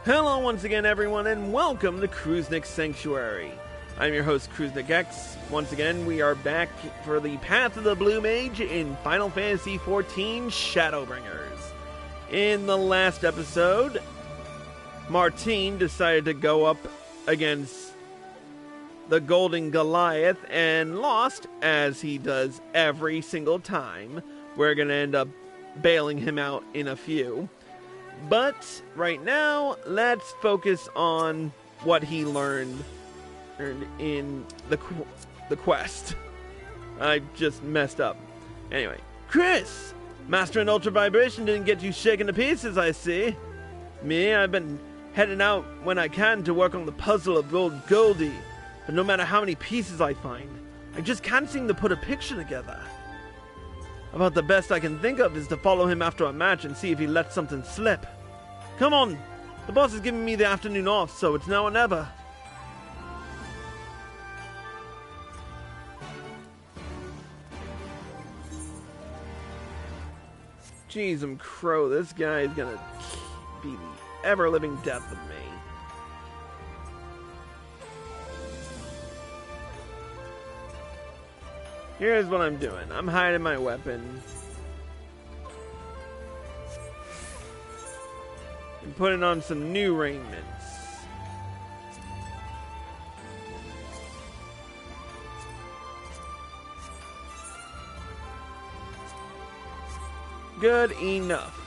Hello once again everyone and welcome to Kruznik's Sanctuary. I'm your host Kruznik X. Once again we are back for the Path of the Blue Mage in Final Fantasy XIV Shadowbringers. In the last episode, Martyn decided to go up against the Golden Goliath and lost, as he does every single time. We're going to end up bailing him out in a few. But right now, let's focus on what he learned in the quest. I just messed up. Anyway, Chris! Master and Ultra Vibration didn't get you shaken to pieces, I see. Me, I've been heading out when I can to work on the puzzle of Old Goldie. But no matter how many pieces I find, I just can't seem to put a picture together. About the best I can think of is to follow him after a match and see if he lets something slip. Come on! The boss is giving me the afternoon off, so it's now or never. Jeez, crow, this guy is gonna be the ever-living death of me. Here's what I'm doing. I'm hiding my weapon. And putting on some new raiments. Good enough.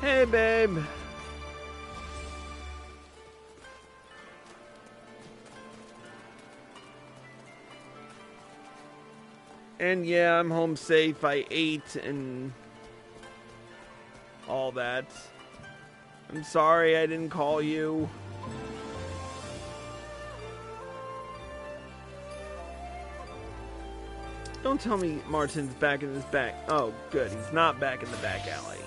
Hey, babe. And yeah, I'm home safe. I ate and all that. I'm sorry I didn't call you. Don't tell me Martyn's back in his back. Oh, good. He's not back in the back alley.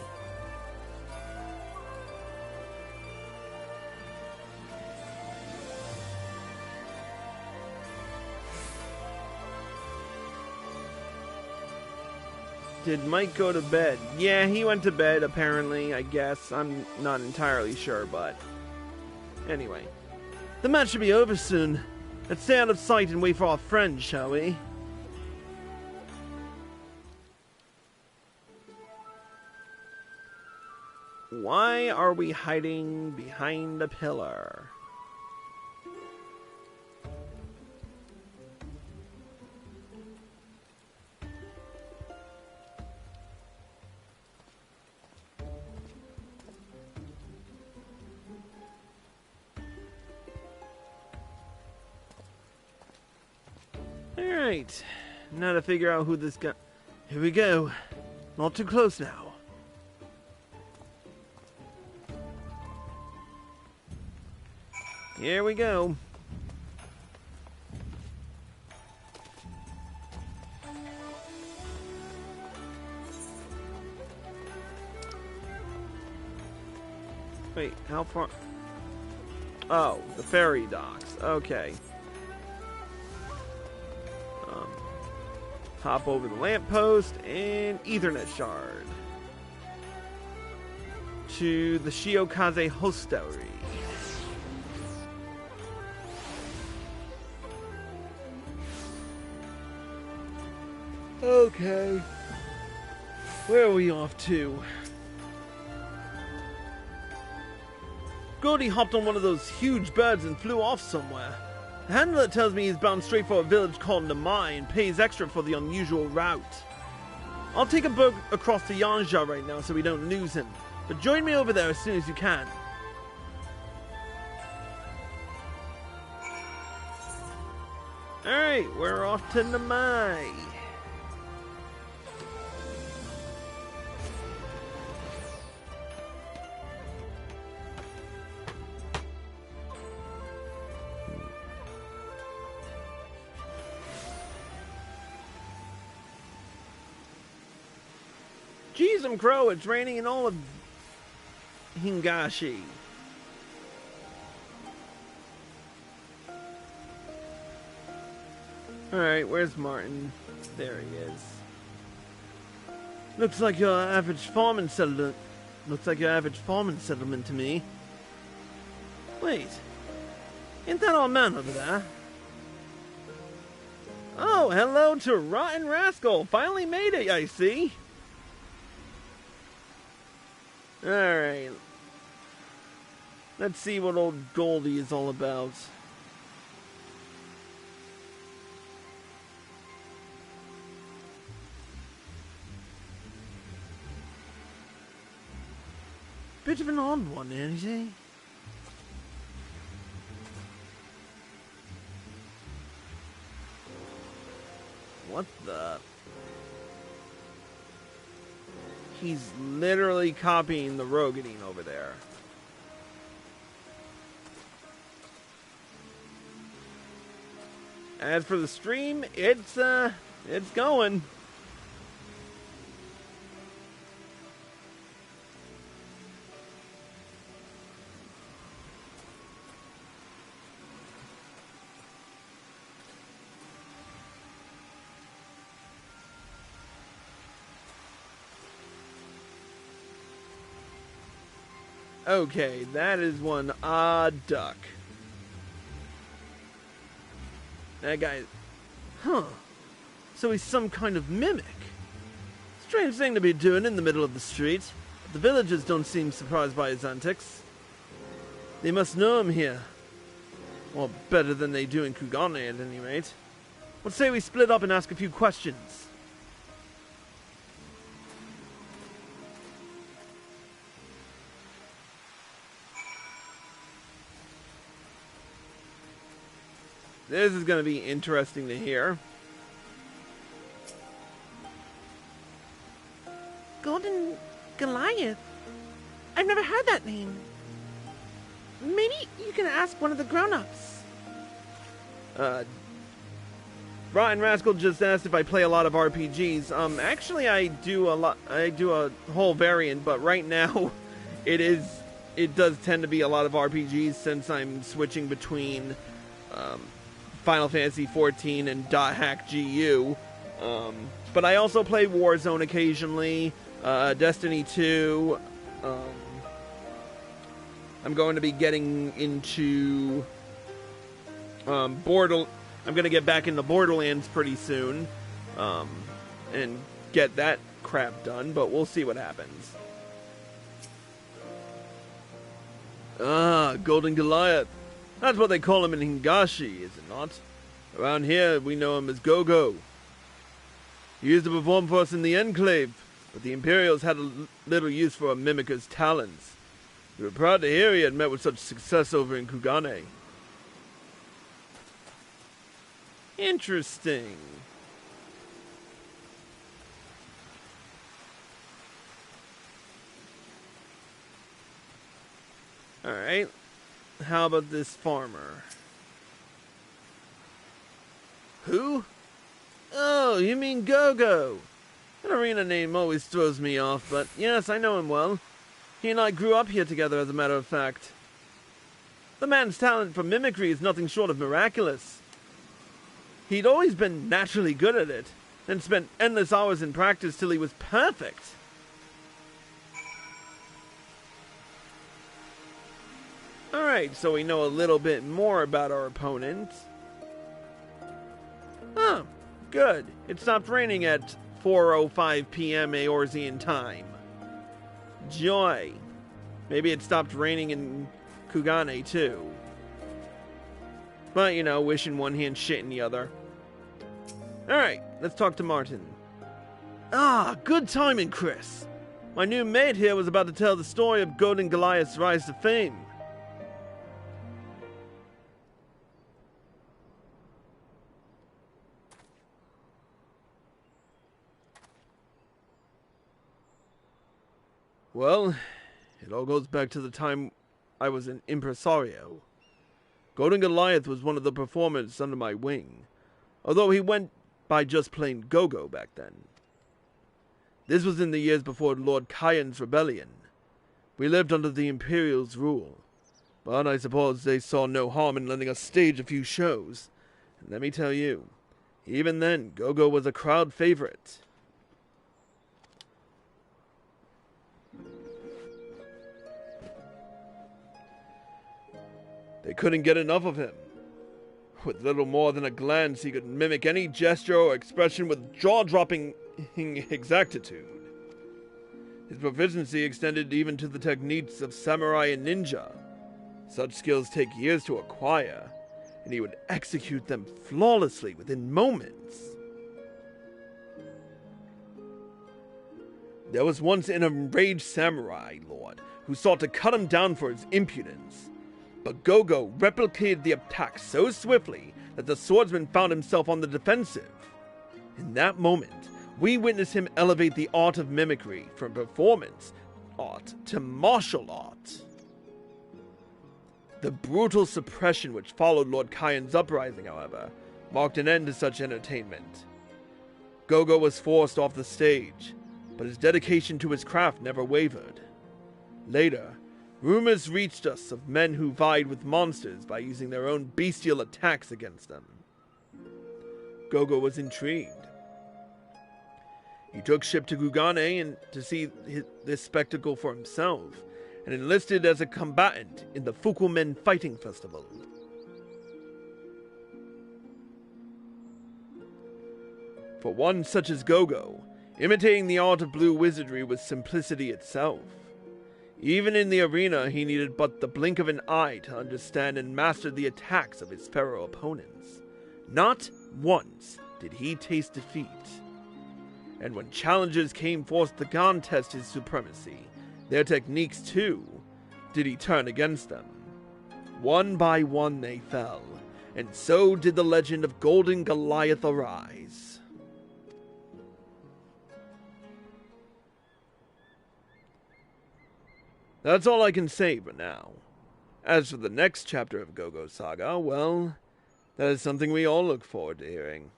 Did Mike go to bed? Yeah, he went to bed, apparently, I guess. I'm not entirely sure, but... Anyway. The match should be over soon. Let's stay out of sight and wait for our friend, shall we? Why are we hiding behind a pillar? Alright, now to figure out who this guy... Here we go. Not too close now. Here we go. Wait, how far... Oh, the ferry docks. Okay. Hop over the lamppost and Ethernet shard to the Shiokaze hostelry. Okay, where are we off to? Goldie hopped on one of those huge birds and flew off somewhere. The handler tells me he's bound straight for a village called Namai and pays extra for the unusual route. I'll take a boat across to Yanja right now so we don't lose him, but join me over there as soon as you can. Alright, we're off to Namai. Jeez, crow, it's raining in all of Hingashi. . Alright, where's Martyn? There he is. Looks like your average farming settlement. Looks like your average farming settlement to me. Wait. Ain't that our man over there? Oh, hello to Rotten Rascal. Finally made it, I see. Alright. Let's see what old Goldie is all about. Bit of an odd one, isn't he? What the? He's literally copying the Rogadine over there. As for the stream, it's going. Okay, that is one odd duck. That guy... Huh. So he's some kind of mimic. Strange thing to be doing in the middle of the street. But the villagers don't seem surprised by his antics. They must know him here. Well, better than they do in Kugane at any rate. What say we split up and ask a few questions? This is going to be interesting to hear. Golden Goliath? I've never heard that name. Maybe you can ask one of the grown-ups. Rotten Rascal just asked if I play a lot of RPGs. Actually, I do a lot. I do a whole variant, but right now, it does tend to be a lot of RPGs since I'm switching between Final Fantasy XIV and .hack GU. But I also play Warzone occasionally, Destiny 2. I'm going to be getting into I'm going to get back into Borderlands pretty soon, and get that crap done, but we'll see what happens. Ah, Golden Goliath. That's what they call him in Hingashi, is it not? Around here, we know him as Go-Go. He used to perform for us in the Enclave, but the Imperials had little use for a mimicer's talents. We were proud to hear he had met with such success over in Kugane. Interesting. Alright. How about this farmer? Who? Oh, you mean Go-Go. An arena name always throws me off, but yes, I know him well. He and I grew up here together, as a matter of fact. The man's talent for mimicry is nothing short of miraculous. He'd always been naturally good at it, and spent endless hours in practice till he was perfect. Alright, so we know a little bit more about our opponent. Oh, good. It stopped raining at 4:05 p.m. Eorzean time. Joy. Maybe it stopped raining in Kugane, too. But, you know, wish in one hand, shit in the other. Alright, let's talk to Martyn. Ah, good timing, Chris. My new mate here was about to tell the story of Golden Goliath's rise to fame. Well, it all goes back to the time I was an impresario. Golden Goliath was one of the performers under my wing, although he went by just plain Go-Go back then. This was in the years before Lord Kyan's rebellion. We lived under the Imperial's rule, but I suppose they saw no harm in letting us stage a few shows. And let me tell you, Even then, Gogo was a crowd favorite. They couldn't get enough of him. With little more than a glance, he could mimic any gesture or expression with jaw-dropping exactitude. His proficiency extended even to the techniques of samurai and ninja. Such skills take years to acquire, and he would execute them flawlessly within moments. There was once an enraged samurai lord who sought to cut him down for his impudence. But Gogo replicated the attack so swiftly that the swordsman found himself on the defensive. In that moment, we witnessed him elevate the art of mimicry from performance art to martial art. The brutal suppression which followed Lord Kyan's uprising, however, marked an end to such entertainment. Gogo was forced off the stage, but his dedication to his craft never wavered. Later, rumors reached us of men who vied with monsters by using their own bestial attacks against them. Gogo was intrigued. He took ship to Gugane and to see this spectacle for himself, and enlisted as a combatant in the Fukumen Fighting Festival. For one such as Gogo, imitating the art of blue wizardry was simplicity itself. Even in the arena, he needed but the blink of an eye to understand and master the attacks of his pharaoh opponents. Not once did he taste defeat. And when challengers came forth to contest his supremacy, their techniques, too, did he turn against them. One by one they fell, and so did the legend of Golden Goliath arise. That's all I can say for now. As for the next chapter of Gogo's saga, well, that is something we all look forward to hearing.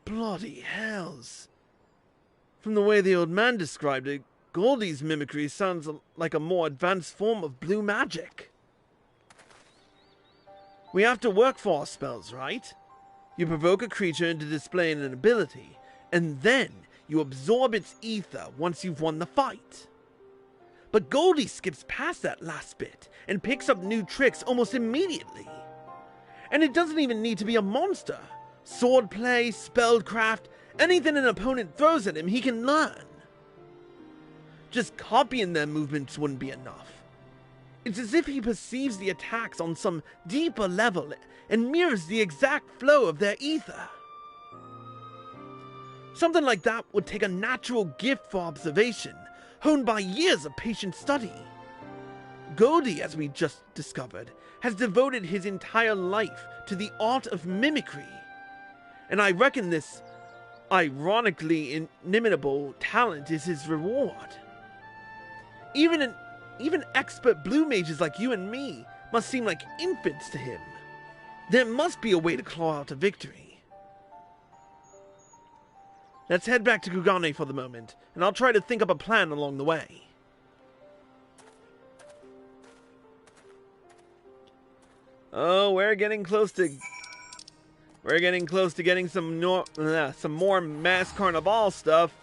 Bloody hells. From the way the old man described it, Goldie's mimicry sounds like a more advanced form of blue magic. We have to work for our spells, right? You provoke a creature into displaying an ability, and then you absorb its ether once you've won the fight. But Goldie skips past that last bit and picks up new tricks almost immediately. And it doesn't even need to be a monster. Swordplay, spellcraft, anything an opponent throws at him, he can learn. Just copying their movements wouldn't be enough. It's as if he perceives the attacks on some deeper level and mirrors the exact flow of their ether. Something like that would take a natural gift for observation, honed by years of patient study. Goldie, as we just discovered, has devoted his entire life to the art of mimicry. And I reckon this ironically inimitable talent is his reward. Even expert blue mages like you and me must seem like infants to him. There must be a way to claw out a victory. Let's head back to Gugane for the moment, and I'll try to think up a plan along the way. Oh, we're getting close to getting some more Mass Carnival stuff.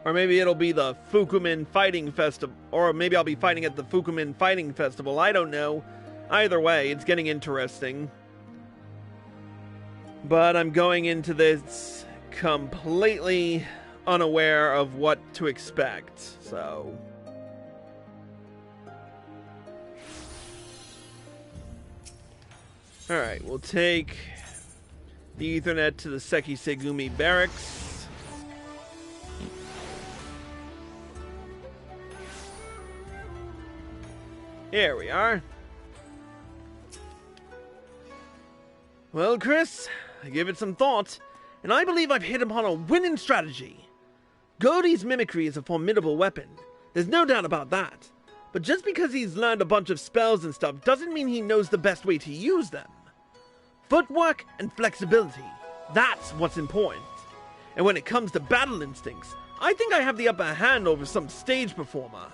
Or maybe it'll be the Fukumen Fighting Festival. Or maybe I'll be fighting at the Fukumen Fighting Festival. I don't know. Either way, it's getting interesting. But I'm going into this completely unaware of what to expect. So alright, we'll take the Ethernet to the Seki Segumi barracks. Here we are. Well, Chris, I gave it some thought, and I believe I've hit upon a winning strategy. Goldie's mimicry is a formidable weapon. There's no doubt about that. But just because he's learned a bunch of spells and stuff doesn't mean he knows the best way to use them. Footwork and flexibility, that's what's important. And when it comes to battle instincts, I think I have the upper hand over some stage performer.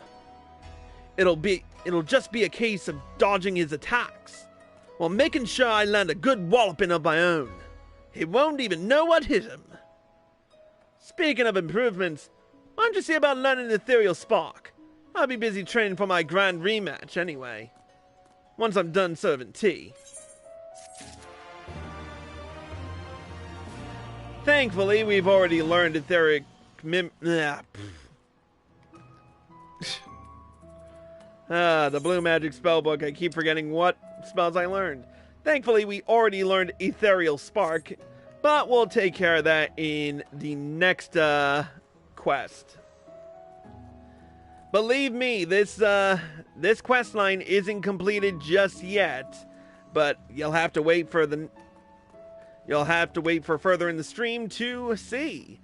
It'll just be a case of dodging his attacks, while making sure I land a good walloping of my own. He won't even know what hit him. Speaking of improvements, why don't you see about learning Ethereal Spark? I'll be busy training for my grand rematch anyway, once I'm done serving tea. Thankfully, we've already learned Etheric the Blue Magic spellbook. I keep forgetting what spells I learned. Thankfully, we already learned Ethereal Spark, but we'll take care of that in the next quest. Believe me, this quest line isn't completed just yet, but you'll have to wait for further in the stream to see.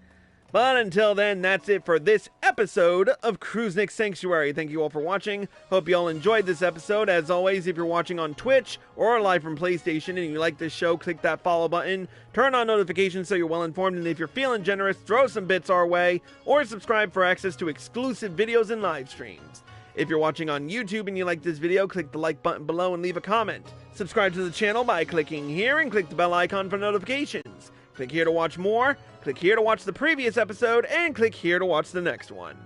But until then, that's it for this episode of Kruznik Sanctuary. Thank you all for watching. Hope you all enjoyed this episode. As always, if you're watching on Twitch or live from PlayStation and you like this show, click that follow button. Turn on notifications so you're well informed. And if you're feeling generous, throw some bits our way. Or subscribe for access to exclusive videos and live streams. If you're watching on YouTube and you like this video, click the like button below and leave a comment. Subscribe to the channel by clicking here and click the bell icon for notifications. Click here to watch more, click here to watch the previous episode, and click here to watch the next one.